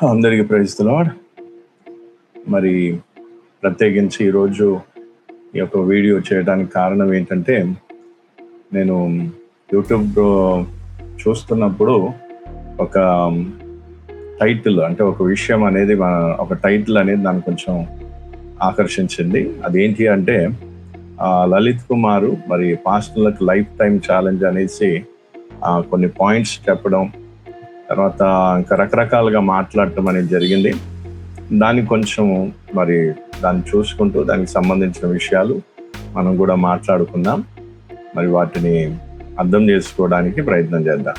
అందరికీ praise the lord. మరి ప్రత్యేకించి ఈరోజు ఈ యొక్క వీడియో చేయడానికి కారణం ఏంటంటే, నేను యూట్యూబ్ చూస్తున్నప్పుడు ఒక టైటిల్, అంటే ఒక విషయం అనేది, ఒక టైటిల్ అనేది నన్ను కొంచెం ఆకర్షించింది. అదేంటి అంటే, లలిత్ కుమార్ మరి పాస్టర్లకు లైఫ్ టైం ఛాలెంజ్ అనేసి కొన్ని పాయింట్స్ చెప్పడం, తర్వాత ఇంకా రకరకాలుగా మాట్లాడటం అనేది జరిగింది. దాన్ని కొంచెం మరి దాన్ని చూసుకుంటూ దానికి సంబంధించిన విషయాలు మనం కూడా మాట్లాడుకుందాం. మరి వాటిని అర్థం చేసుకోవడానికి ప్రయత్నం చేద్దాం.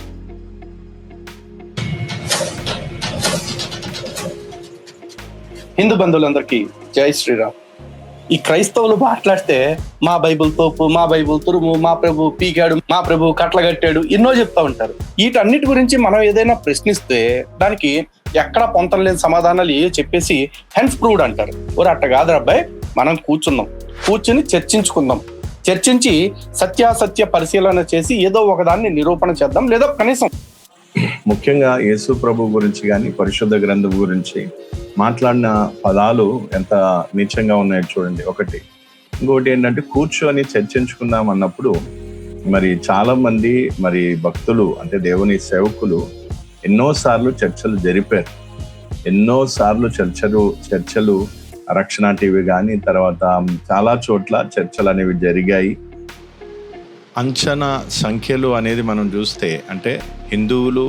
హిందూ బంధువులందరికీ జై శ్రీరామ్. ఈ క్రైస్తవులు మాట్లాడితే మా బైబుల్ తోపు, మా బైబుల్ తురుము, మా ప్రభు పీకాడు, మా ప్రభు కట్లగట్టాడు, ఎన్నో చెప్తా ఉంటారు. వీటన్నిటి గురించి మనం ఏదైనా ప్రశ్నిస్తే దానికి ఎక్కడ పొంతం లేని సమాధానాలు చెప్పేసి హెన్స్ ప్రూవ్డ్ అంటారు. అట్ట కాదు అబ్బాయి, మనం కూర్చుని చర్చించి సత్యాసత్య పరిశీలన చేసి ఏదో ఒకదాన్ని నిరూపణ చేద్దాం, లేదా కనీసం ముఖ్యంగా యేసు ప్రభు గురించి కానీ పరిశుద్ధ గ్రంథం గురించి మాట్లాడిన పదాలు ఎంత నీచంగా ఉన్నాయో చూడండి. ఒకటి. ఇంకోటి ఏంటంటే, కూర్చొని చర్చించుకుందాం అన్నప్పుడు మరి చాలా మంది మరి భక్తులు, అంటే దేవుని సేవకులు ఎన్నోసార్లు చర్చలు జరిపారు. ఎన్నోసార్లు చర్చలు రక్షణ టీవీ కానీ తర్వాత చాలా చోట్ల చర్చలు అనేవి జరిగాయి. అంచనా సంఖ్యలు అనేది మనం చూస్తే, అంటే హిందువులు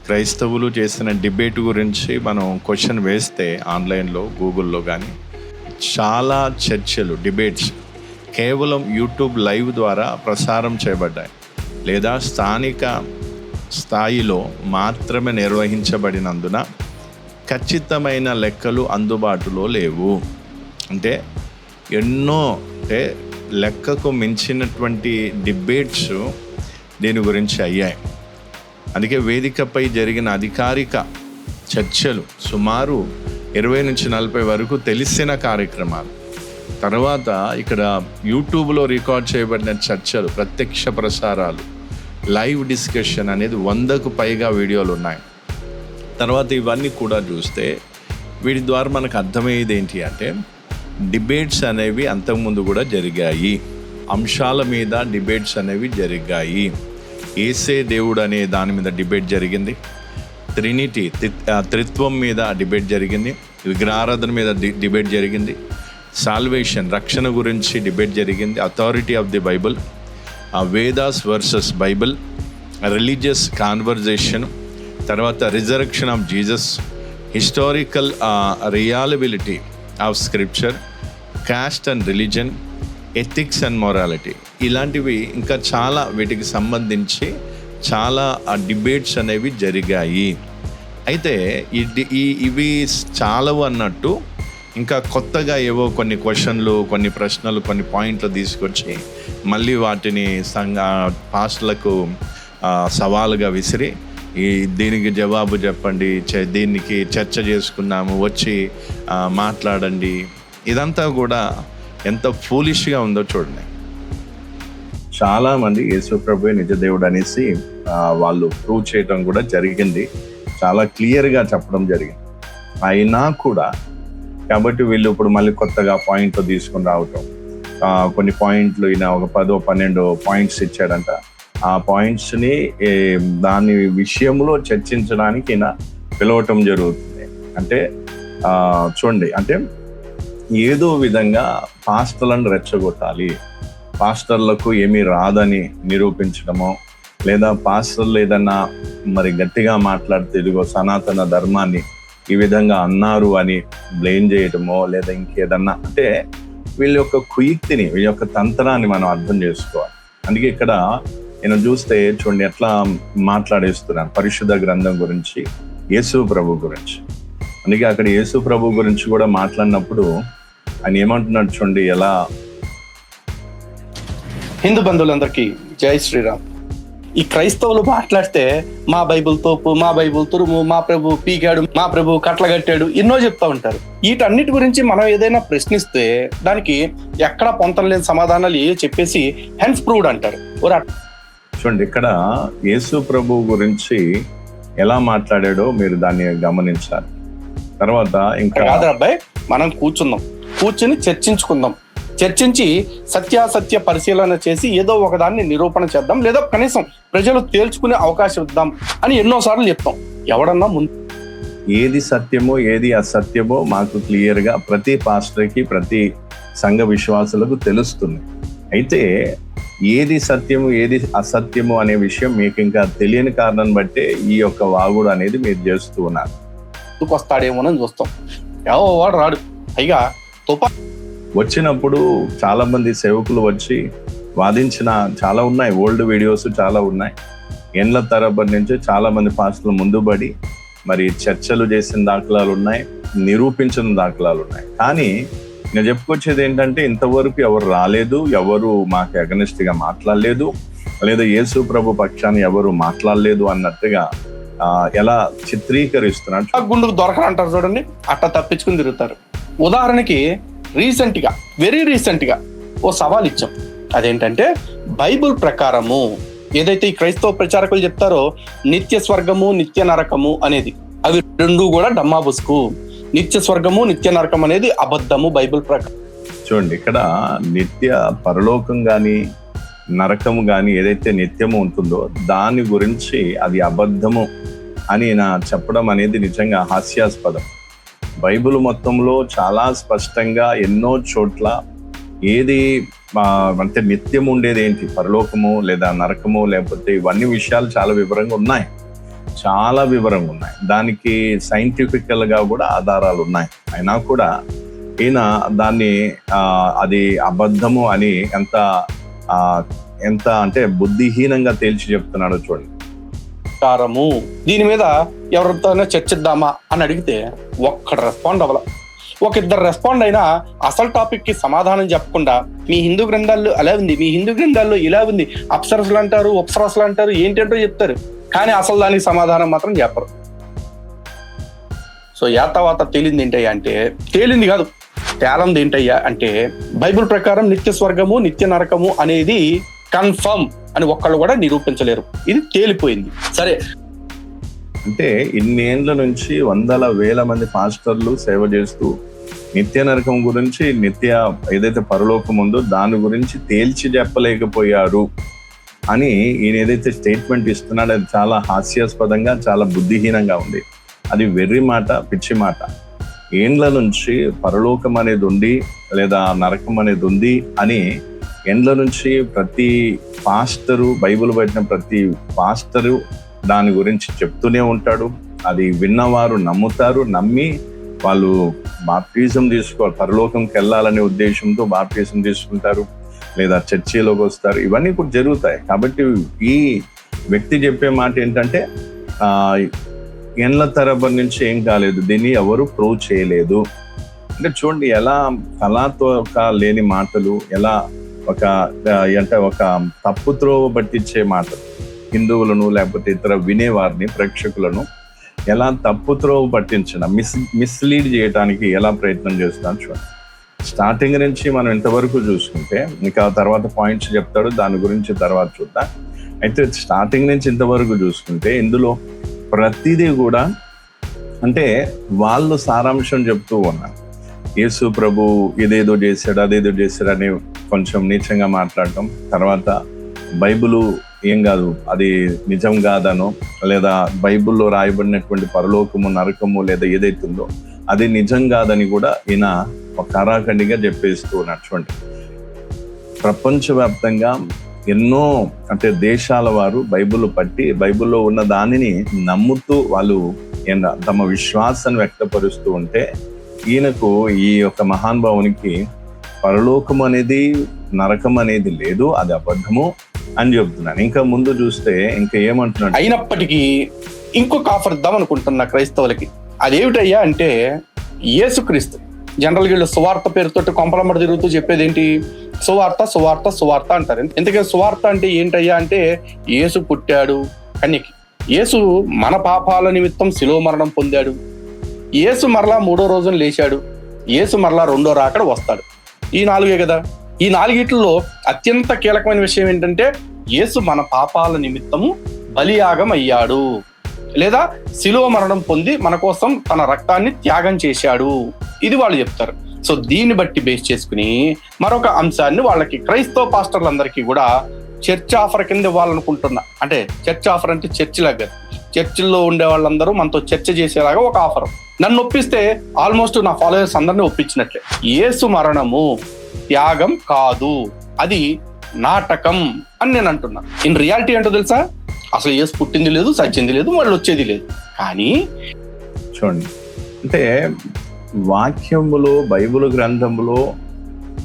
క్రైస్తవులు చేసిన డిబేట్ గురించి మనం క్వశ్చన్ వేస్తే ఆన్లైన్లో గూగుల్లో కానీ చాలా చర్చలు, డిబేట్స్ కేవలం యూట్యూబ్ లైవ్ ద్వారా ప్రసారం చేయబడ్డాయి, లేదా స్థానిక స్థాయిలో మాత్రమే నిర్వహించబడినందున ఖచ్చితమైన లెక్కలు అందుబాటులో లేవు. అంటే లెక్కకు మించినటువంటి డిబేట్స్ దీని గురించి అయ్యాయి. అందుకే వేదికపై జరిగిన అధికారిక చర్చలు సుమారు 20 నుంచి 40 వరకు తెలిసిన కార్యక్రమాలు. తర్వాత ఇక్కడ యూట్యూబ్లో రికార్డ్ చేయబడిన చర్చలు, ప్రత్యక్ష ప్రసారాలు, లైవ్ డిస్కషన్ అనేది 100కు పైగా వీడియోలు ఉన్నాయి. తర్వాత ఇవన్నీ కూడా చూస్తే వీటి ద్వారా మనకు అర్థమయ్యేది ఏంటి అంటే, డిబేట్స్ అనేవి అంతకుముందు కూడా జరిగాయి. అంశాల మీద డిబేట్స్ అనేవి జరిగాయి. ఏసే దేవుడు అనే దాని మీద డిబేట్ జరిగింది. ట్రినిటీ, త్రిత్వం మీద డిబేట్ జరిగింది. విగ్రహారాధన మీద డిబేట్ జరిగింది. సాల్వేషన్, రక్షణ గురించి డిబేట్ జరిగింది. Authority of the Bible, Vedas versus Bible, religious conversation, తర్వాత resurrection of Jesus, historical reliability of scripture, caste and religion, ethics and morality, ఇలాంటివి ఇంకా చాలా వీటికి సంబంధించి చాలా డిబేట్స్ అనేవి జరిగాయి. అయితే ఇవి చాలవు అన్నట్టు ఇంకా కొత్తగా ఏవో కొన్ని క్వశ్చన్లు, కొన్ని ప్రశ్నలు, కొన్ని పాయింట్లు తీసుకొచ్చి మళ్ళీ వాటిని పాస్టర్లకు సవాలుగా విసిరి దీనికి జవాబు చెప్పండి, దీనికి చర్చ చేసుకున్నాము, వచ్చి మాట్లాడండి. ఇదంతా కూడా ఎంత ఫూలిష్గా ఉందో చూడండి. చాలా మంది యేసు ప్రభువే నిజ దేవుడు అనేసి వాళ్ళు ప్రూవ్ చేయడం కూడా జరిగింది. చాలా క్లియర్గా చెప్పడం జరిగింది. అయినా కూడా కాబట్టి వీళ్ళు ఇప్పుడు మళ్ళీ కొత్తగా పాయింట్లు తీసుకుని రావటం, కొన్ని పాయింట్లు ఈయన ఒక 10-12 పాయింట్స్ ఇచ్చాడంట. ఆ పాయింట్స్ని దాని విషయంలో చర్చించడానికి ఈయన పిలవటం జరుగుతుంది. అంటే చూడండి, అంటే ఏదో విధంగా పాస్టర్లను రెచ్చగొట్టాలి, పాస్టర్లకు ఏమీ రాదని నిరూపించడమో, లేదా పాస్టర్లు ఏదన్నా మరి గట్టిగా మాట్లాడితే ఇదిగో సనాతన ధర్మాన్ని ఈ విధంగా అన్నారు అని బ్లేమ్ చేయటమో, లేదా ఇంకేదన్నా, అంటే వీళ్ళ యొక్క కుయుక్తిని, వీళ్ళ యొక్క తంత్రాన్ని మనం అర్థం చేసుకోవాలి. అందుకే ఇక్కడ నేను చూస్తే చూడండి ఎట్లా మాట్లాడేస్తున్నాను పరిశుద్ధ గ్రంథం గురించి, యేసు ప్రభు గురించి. అందుకే అక్కడ యేసు ప్రభు గురించి కూడా మాట్లాడినప్పుడు ఆయన ఏమంటున్నాడు చూడండి. ఎలా హిందూ బంధువులందరికీ జై శ్రీరామ్. ఈ క్రైస్తవులు మాట్లాడితే మా బైబుల్ తోపు, మా బైబుల్ తురుము, మా ప్రభు పీకాడు, మా ప్రభు కట్లగట్టాడు, ఎన్నో చెప్తా ఉంటారు. వీటన్నిటి గురించి మనం ఏదైనా ప్రశ్నిస్తే దానికి ఎక్కడ పొంతం లేని సమాధానాలు చెప్పేసి హెన్స్ ప్రూవ్డ్ అంటారు. చూడండి, ఇక్కడ యేసు ప్రభు గురించి ఎలా మాట్లాడాడో మీరు దాన్ని గమనించాలి. తర్వాత ఇంకా కాదు అబ్బాయి, మనం కూర్చుని చర్చించుకుందాం. చర్చించి సత్యాసత్య పరిశీలన చేసి ఏదో ఒకదాన్ని నిరూపణ చేద్దాం, లేదా కనీసం ప్రజలు తేల్చుకునే అవకాశం ఇద్దాం అని ఎన్నోసార్లు చెప్తాం. ఎవడన్నా ముందు ఏది సత్యమో ఏది అసత్యమో మాకు క్లియర్గా ప్రతి పాస్టర్కి ప్రతి సంఘ విశ్వాసులకు తెలుస్తుంది. అయితే ఏది సత్యము ఏది అసత్యము అనే విషయం మీకు ఇంకా తెలియని కారణం బట్టే ఈ యొక్క వాగుడు అనేది మీరు చేస్తూ ఉన్నారు. వస్తాడేమోనని చూస్తాం. వాడు రాడు. పైగా వచ్చినప్పుడు చాలా మంది సేవకులు వచ్చి వాదించిన చాలా ఉన్నాయి, ఓల్డ్ వీడియోస్ చాలా ఉన్నాయి. ఏండ్ల తరబడి నుంచి చాలా మంది పాస్టర్లు ముందుబడి మరి చర్చలు చేసిన దాఖలాలు ఉన్నాయి, నిరూపించిన దాఖలాలు ఉన్నాయి. కానీ నేను చెప్పుకొచ్చేది ఏంటంటే ఇంతవరకు ఎవరు రాలేదు, ఎవరు మాకు అగనిస్ట్ గా మాట్లాడలేదు, లేదా యేసు ప్రభు పక్షాన్ని ఎవరు మాట్లాడలేదు అన్నట్టుగా ఎలా చిత్రీకరిస్తున్నారు. గుండుకు దొరకరంటారు చూడండి, అట్లా తప్పించుకుని తిరుగుతారు. ఉదాహరణకి వెరీ రీసెంట్ గా ఓ సవాల్ ఇచ్చాం. అదేంటంటే బైబుల్ ప్రకారము ఏదైతే ఈ క్రైస్తవ ప్రచారకులు చెప్తారో నిత్య స్వర్గము నిత్య నరకము అనేది, అవి రెండు కూడా డమ్మాబుస్కు. నిత్య స్వర్గము నిత్య నరకం అనేది అబద్ధము బైబిల్ ప్రకారం. చూడండి, ఇక్కడ నిత్య పరలోకం గాని నరకము గాని ఏదైతే నిత్యము ఉంటుందో దాని గురించి అది అబద్ధము అని నా చెప్పడం అనేది నిజంగా హాస్యాస్పదం. బైబిల్ మొత్తంలో చాలా స్పష్టంగా ఎన్నో చోట్ల ఏది అంటే నిత్యం ఉండేది ఏంటి, పరలోకము లేదా నరకము, లేకపోతే ఇవన్నీ విషయాలు చాలా వివరంగా ఉన్నాయి. దానికి సైంటిఫికల్ గా కూడా ఆధారాలు ఉన్నాయి. అయినా కూడా ఈయన దాన్ని అది అబద్ధము అని ఎంత అంటే బుద్ధిహీనంగా తేల్చి చెప్తున్నాడో చూడండి. దీని మీద ఎవరితోనే చర్చిద్దామా అని అడిగితే ఒక్కడు రెస్పాండ్ అవ్వాల. ఒక ఇద్దరు రెస్పాండ్ అయినా అసలు టాపిక్ కి సమాధానం చెప్పకుండా మీ హిందూ గ్రంథాల్లో అలా ఉంది, మీ హిందూ గ్రంథాల్లో ఇలా ఉంది, అప్సరసులు అంటారు, అప్సరసులు అంటారు, ఏంటంటో చెప్తారు. కానీ అసలు దానికి సమాధానం మాత్రం చెప్పరు. సో తర్వాత తేలింది ఏంటయ్యా అంటే, తేలింది కాదు, తేలంది ఏంటయ్యా అంటే బైబిల్ ప్రకారం నిత్య స్వర్గము నిత్య నరకము అనేది కన్ఫర్మ్ అని ఒక్కళ్ళు కూడా నిరూపించలేరు. ఇది తేలిపోయింది. సరే, అంటే ఇన్నేండ్ల నుంచి వందల వేల మంది పాస్టర్లు సేవ చేస్తూ నిత్య నరకం గురించి, నిత్య ఏదైతే పరలోకం ఉందో దాని గురించి తేల్చి చెప్పలేకపోయారు అని ఈయన ఏదైతే స్టేట్మెంట్ ఇస్తున్నాడో అది చాలా హాస్యాస్పదంగా, చాలా బుద్ధిహీనంగా ఉంది. అది వెర్రి మాట, పిచ్చి మాట. ఏండ్ల నుంచి పరలోకం అనేది ఉంది లేదా నరకం అనేది ఉంది అని ఏండ్ల నుంచి ప్రతి పాస్టరు, బైబిల్ పట్టిన ప్రతి పాస్టరు దాని గురించి చెప్తూనే ఉంటాడు. అది విన్నవారు నమ్ముతారు, నమ్మి వాళ్ళు బాప్టిజం తీసుకోవాలి, పరలోకంకి వెళ్ళాలనే ఉద్దేశంతో బాప్టిజం తీసుకుంటారు, లేదా చర్చిలోకి వస్తారు. ఇవన్నీ కూడా జరుగుతాయి. కాబట్టి ఈ వ్యక్తి చెప్పే మాట ఏంటంటే ఏండ్ల తరబడి నుంచి ఏం కాలేదు, దీన్ని ఎవరు ప్రూవ్ చేయలేదు. అంటే చూడండి ఎలా కళాత్మక లేని మాటలు, ఎలా ఒక తప్పు త్రోవ పట్టించే మాటలు, హిందువులను లేకపోతే ఇతర వినేవారిని, ప్రేక్షకులను ఎలా తప్పు త్రోవ పట్టించడం, మిస్లీడ్ చేయడానికి ఎలా ప్రయత్నం చేస్తున్నాను చూడండి. స్టార్టింగ్ నుంచి మనం ఇంతవరకు చూసుకుంటే, ఇంకా తర్వాత పాయింట్స్ చెప్తాడు, దాని గురించి తర్వాత చూద్దాం. అయితే స్టార్టింగ్ నుంచి ఇంతవరకు చూసుకుంటే ఇందులో ప్రతిదీ కూడా అంటే వాళ్ళు సారాంశం చెప్తూ ఉన్నారు. యేసు ప్రభు ఇదేదో చేశాడు, అదేదో చేశాడు అని కొంచెం నీచంగా మాట్లాడటం, తర్వాత బైబిలు ఏం కాదు, అది నిజం కాదనో, లేదా బైబిల్లో రాయబడినటువంటి పరలోకము నరకము లేదా ఏదైతుందో అది నిజం కాదని కూడా ఈయన ఒక కరాఖండిగా చెప్పేస్తూ ఉన్నాడు. చూడండి, ప్రపంచవ్యాప్తంగా ఎన్నో అంటే దేశాల వారు బైబిల్ పట్టి బైబిల్లో ఉన్న దానిని నమ్ముతూ వాళ్ళు తమ విశ్వాసాన్ని వ్యక్తపరుస్తూ ఉంటే, ఈయనకు ఈ యొక్క మహానుభావునికి పరలోకం అనేది నరకం అనేది లేదు, అది అబద్ధము అని చెప్తున్నాను. ఇంకా ముందు చూస్తే ఇంకా ఏమంటున్నాడు, అయినప్పటికీ ఇంకొక ఆఫర్ ఇద్దాం అనుకుంటున్నా క్రైస్తవులకి. అదేమిటయ్యా అంటే యేసుక్రీస్తు జనరల్గా వీళ్ళు సువార్త పేరుతోటి కొంపలమ్మడి తిరుగుతూ చెప్పేది ఏంటి, సువార్త సువార్త సువార్త అంటారు. ఎందుకంటే సువార్త అంటే ఏంటయ్యా అంటే యేసు పుట్టాడు కన్యకి, యేసు మన పాపాల నిమిత్తం శిలువ మరణం పొందాడు, యేసు మరలా 3వ రోజున లేచాడు, యేసు మరలా 2వ రాకడ వస్తాడు. ఈ 4 కదా. ఈ 4 అత్యంత కీలకమైన విషయం ఏంటంటే యేసు మన పాపాల నిమిత్తము బలియాగం అయ్యాడు. లేదా శిలువ మరణం పొంది మన కోసం తన రక్తాన్ని త్యాగం చేశాడు, ఇది వాళ్ళు చెప్తారు. సో దీన్ని బట్టి బేస్ చేసుకుని మరొక అంశాన్ని వాళ్ళకి క్రైస్తవ పాస్టర్లందరికీ కూడా చర్చ్ ఆఫర్ కింద ఇవ్వాలనుకుంటున్నా. అంటే చర్చ్ ఆఫర్ అంటే చర్చ్ లాగా, చర్చిల్లో ఉండే వాళ్ళందరూ మనతో చర్చ చేసేలాగా ఒక ఆఫర్. నన్ను ఒప్పిస్తే ఆల్మోస్ట్ నా ఫాలోవర్స్ అందరినీ ఒప్పించినట్లే. యేసు మరణము త్యాగం కాదు, అది నాటకం అని నేను అంటున్నా. ఇన్ రియాలిటీ ఏంటో తెలుసా, అసలు యేసు పుట్టింది లేదు, సచ్చింది లేదు, మళ్ళీ వచ్చేది లేదు. కానీ చూడండి, అంటే వాక్యములో, బైబిల్ గ్రంథములో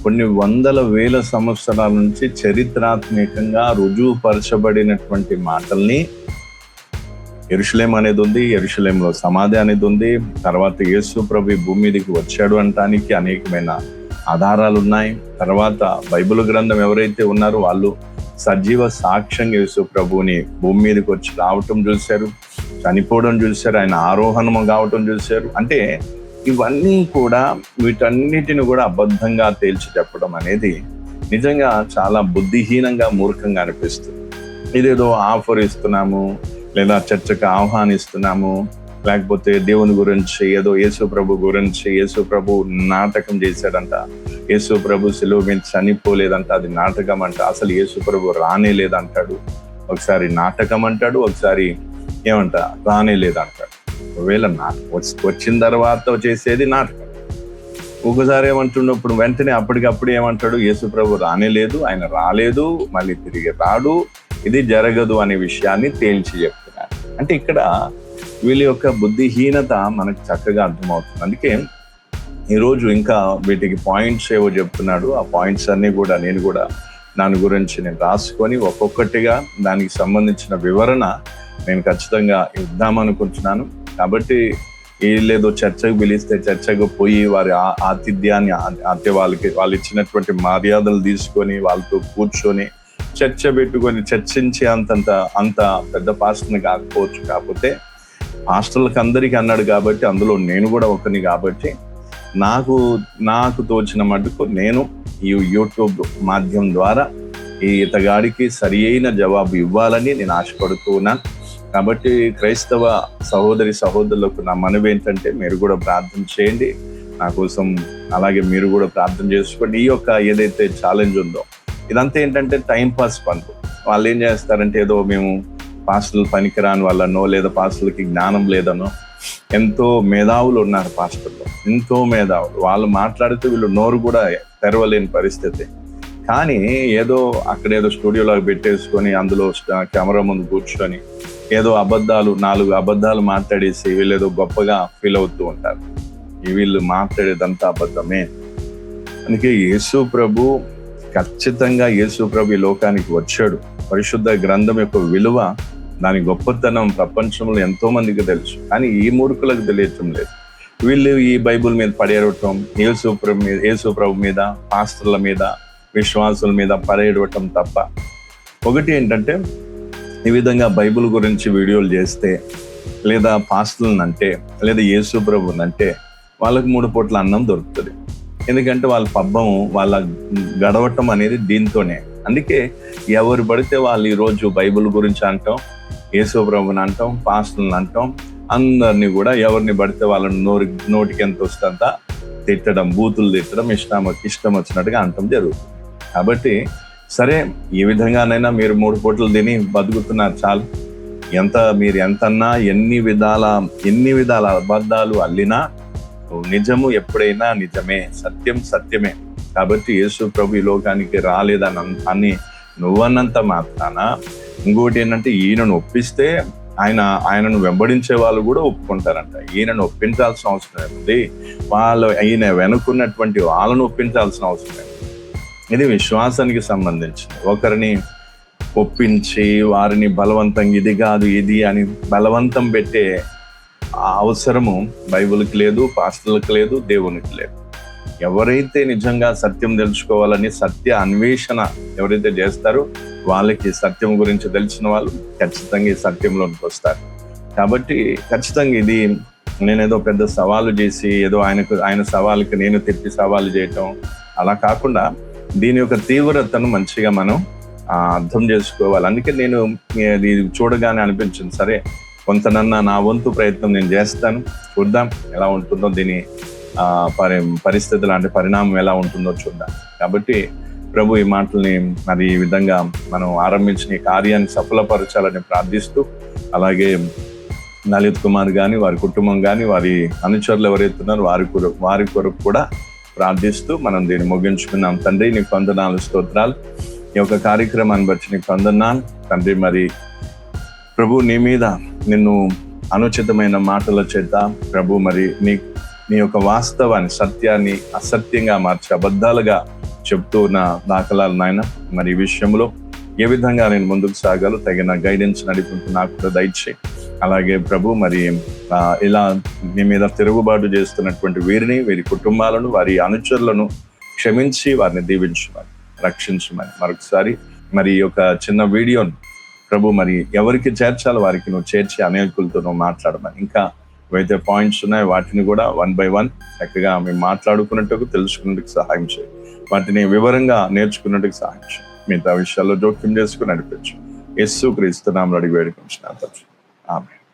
కొన్ని వందల వేల సంవత్సరాల నుంచి చరిత్రాత్మకంగా రుజువుపరచబడినటువంటి మాటల్ని, యెరూషలేం అనేది ఉంది, యెరూషలేంలో సమాధి అనేది ఉంది, తర్వాత యేసు ప్రభు భూమి మీదకి వచ్చాడు అనటానికి అనేకమైన ఆధారాలు ఉన్నాయి. తర్వాత బైబిల్ గ్రంథం ఎవరైతే ఉన్నారో వాళ్ళు సజీవ సాక్ష్యంగా యేసు ప్రభుని భూమి మీదకి వచ్చి రావటం చూశారు, చనిపోవడం చూశారు, ఆయన ఆరోహణం కావటం చూశారు. అంటే ఇవన్నీ కూడా, వీటన్నిటిని కూడా అబద్ధంగా తేల్చి చెప్పడం అనేది నిజంగా చాలా బుద్ధిహీనంగా, మూర్ఖంగా అనిపిస్తుంది. ఇదేదో ఆఫర్ ఇస్తున్నాము, లేదా చర్చకు ఆహ్వానిస్తున్నాము, లేకపోతే దేవుని గురించి ఏదో యేసు ప్రభు గురించి, యేసు ప్రభు నాటకం చేశాడంట, యేసు ప్రభు సిలువ మీద చనిపోలేదంట, అది నాటకం అంట, అసలు యేసు ప్రభు రానే లేదంటాడు, ఒకసారి నాటకం అంటాడు, ఒకసారి ఏమంట రానే లేదంటాడు. ఒకవేళ వచ్చిన తర్వాత చేసేది నాటకం. ఒకసారి ఏమంటున్నప్పుడు వెంటనే అప్పటికప్పుడు ఏమంటాడు, యేసు ప్రభు రానే లేదు, ఆయన రాలేదు, మళ్ళీ తిరిగి రాడు, ఇది జరగదు అనే విషయాన్ని తేల్చి చెప్తున్నారు. అంటే ఇక్కడ వీళ్ళ యొక్క బుద్ధిహీనత మనకు చక్కగా అర్థమవుతుంది. అందుకే ఈరోజు ఇంకా వీటికి పాయింట్స్ ఏవో చెప్తున్నాడు. ఆ పాయింట్స్ అన్ని కూడా నేను కూడా దాని గురించి నేను రాసుకొని ఒక్కొక్కటిగా దానికి సంబంధించిన వివరణ నేను ఖచ్చితంగా ఇద్దామనుకుంటున్నాను. కాబట్టి వీళ్ళేదో చర్చకు పిలిస్తే చర్చకు పోయి వారి ఆతిథ్యాన్ని, అంటే వాళ్ళు ఇచ్చినటువంటి మర్యాదలు తీసుకొని వాళ్ళతో కూర్చొని చర్చ పెట్టుకొని చర్చించే అంత పెద్ద పాస్టర్ని కాకపోవచ్చు. కాకపోతే పాస్టర్లకు అందరికీ అన్నాడు కాబట్టి అందులో నేను కూడా ఒకరిని కాబట్టి నాకు తోచిన మటుకు నేను ఈ యూట్యూబ్ మాధ్యమం ద్వారా ఈ ఇతగాడికి సరి అయిన జవాబు ఇవ్వాలని నేను ఆశపడుతూ ఉన్నాను. కాబట్టి క్రైస్తవ సహోదరులకు నా మనవి ఏంటంటే, మీరు కూడా ప్రార్థన చేయండి నా కోసం, అలాగే మీరు కూడా ప్రార్థన చేసుకోండి. ఈ యొక్క ఏదైతే ఛాలెంజ్ ఉందో ఇదంతా ఏంటంటే టైం పాస్ పనులు. వాళ్ళు ఏం చేస్తారంటే, ఏదో మేము పాస్టర్లు పనికిరాని వాళ్ళనో, లేదా పాస్టర్లకి జ్ఞానం లేదనో, ఎంతో మేధావులు ఉన్నారు పాస్టర్లు, ఎంతో మేధావులు, వాళ్ళు మాట్లాడితే వీళ్ళు నోరు కూడా తెరవలేని పరిస్థితి. కానీ ఏదో అక్కడేదో స్టూడియోలో పెట్టేసుకొని అందులో కెమెరా ముందు కూర్చొని ఏదో 4 అబద్ధాలు మాట్లాడేసి వీళ్ళేదో గొప్పగా ఫీల్ అవుతూ ఉంటారు. వీళ్ళు మాట్లాడేదంతా అబద్ధమే. అందుకే యేసు ప్రభు, ఖచ్చితంగా యేసు ప్రభు ఈ లోకానికి వచ్చాడు. పరిశుద్ధ గ్రంథం యొక్క విలువ, దాని గొప్పతనం ప్రపంచంలో ఎంతో మందికి తెలుసు, కానీ ఈ మూర్ఖులకు తెలియటం లేదు. వీళ్ళు ఈ బైబుల్ మీద పడేయటం, యేసు ప్రభు మీద, పాస్టర్ల మీద, విశ్వాసుల మీద పడేయటం తప్ప. ఒకటి ఏంటంటే, ఈ విధంగా బైబుల్ గురించి వీడియోలు చేస్తే, లేదా పాస్టర్లను అంటే, లేదా యేసు ప్రభుని అంటే వాళ్ళకి 3 పూట్ల అన్నం దొరుకుతుంది. ఎందుకంటే వాళ్ళ పబ్బం, వాళ్ళ గడవటం అనేది దీంతోనే. అందుకే ఎవరు పడితే వాళ్ళు ఈరోజు బైబుల్ గురించి అంటాం, యేసు ప్రభుని అంటాం, పాస్టర్లను అంటాం, అందరినీ కూడా ఎవరిని పడితే వాళ్ళని నోటికి ఎంత వస్తుందంత తిట్టడం, బూతులు తిట్టడం, ఇష్టం వచ్చినట్టుగా అంటాం జరుగుతుంది. కాబట్టి సరే, ఈ విధంగానైనా మీరు 3 పూటలు తిని బతుకుతున్నారు చాలు. మీరు ఎంతన్నా ఎన్ని విధాల అబద్ధాలు అల్లినా నిజము ఎప్పుడైనా నిజమే, సత్యం సత్యమే. కాబట్టి యేసు ప్రభు ఈ లోకానికి రాలేదని నువ్వన్నంత మాత్రాన, ఇంకోటి ఏంటంటే, ఈయనను ఒప్పిస్తే ఆయనను వెంబడించే వాళ్ళు కూడా ఒప్పుకుంటారంట. ఈయనను ఒప్పించాల్సిన అవసరం ఉంది, ఈయన వెనుకున్నటువంటి వాళ్ళను ఒప్పించాల్సిన అవసరం. ఇది విశ్వాసానికి సంబంధించింది. ఒకరిని ఒప్పించి వారిని బలవంతంగా ఇది కాదు ఇది అని బలవంతం పెట్టే అవసరము బైబిల్కి లేదు, పాస్టర్లకు లేదు, దేవునికి లేదు. ఎవరైతే నిజంగా సత్యం తెలుసుకోవాలని సత్య అన్వేషణ ఎవరైతే చేస్తారో వాళ్ళకి సత్యం గురించి తెలిసిన వాళ్ళు ఖచ్చితంగా ఈ సత్యంలోనికి వస్తారు. కాబట్టి ఖచ్చితంగా ఇది నేనేదో పెద్ద సవాలు చేసి ఏదో ఆయన సవాలుకి నేను తిప్పి సవాలు చేయటం అలా కాకుండా, దీని యొక్క తీవ్రతను మంచిగా మనం అర్థం చేసుకోవాలి. అందుకే నేను ఇది చూడగానే అనిపించింది, సరే కొంతనన్నా నా వంతు ప్రయత్నం నేను చేస్తాను. చూద్దాం ఎలా ఉంటుందో, దీని పరిస్థితులు అంటే పరిణామం ఎలా ఉంటుందో చూద్దాం. కాబట్టి ప్రభు ఈ మాటల్ని మరి ఈ విధంగా మనం ఆరంభించిన ఈ కార్యాన్ని సఫలపరచాలని ప్రార్థిస్తూ, అలాగే లలిత్ కుమార్ కానీ, వారి కుటుంబం కానీ, వారి అనుచరులు ఎవరైతే ఉన్నారో వారి కొరకు కూడా ప్రార్థిస్తూ మనం దీన్ని ముగించుకున్నాం. తండ్రి, నీకు వందనాలు, స్తోత్రాలు. ఈ యొక్క కార్యక్రమాన్ని బట్టి నీకు వందనాలు తండ్రి. మరి ప్రభు, నీ మీద నిన్ను అనుచితమైన మాటల చేత ప్రభు మరి నీ యొక్క వాస్తవాన్ని, సత్యాన్ని అసత్యంగా మార్చి అబద్ధాలుగా చెప్తూ ఉన్న దాఖలాలు నాయన. మరి ఈ విషయంలో ఏ విధంగా నేను ముందుకు సాగాలో తగిన గైడెన్స్ నడిపించు నాకు కూడా దయచేయి. అలాగే ప్రభు, మరి ఇలా నీ మీద తిరుగుబాటు చేస్తున్నటువంటి వీరి కుటుంబాలను, వారి అనుచరులను క్షమించి వారిని దీవించమని, రక్షించమని మరొకసారి మరి ఈ యొక్క చిన్న వీడియోను ప్రభు మరి ఎవరికి చేర్చాలో వారికి నువ్వు చేర్చి అనేకులతో నువ్వు మాట్లాడమని, ఇంకా ఏవైతే పాయింట్స్ ఉన్నాయో వాటిని కూడా 1 by 1 చక్కగా మేము మాట్లాడుకున్నట్టుకు, తెలుసుకున్నట్టుకు సహాయం చేయి. వాటిని వివరంగా నేర్చుకున్నట్టుకు సహాయం చేయి. మిగతా విషయాల్లో జోక్యం చేసుకుని నడిపించు. యేసు క్రీస్తు నామములో అడిగి వేడుకుంటున్నాను. ఆమేన్.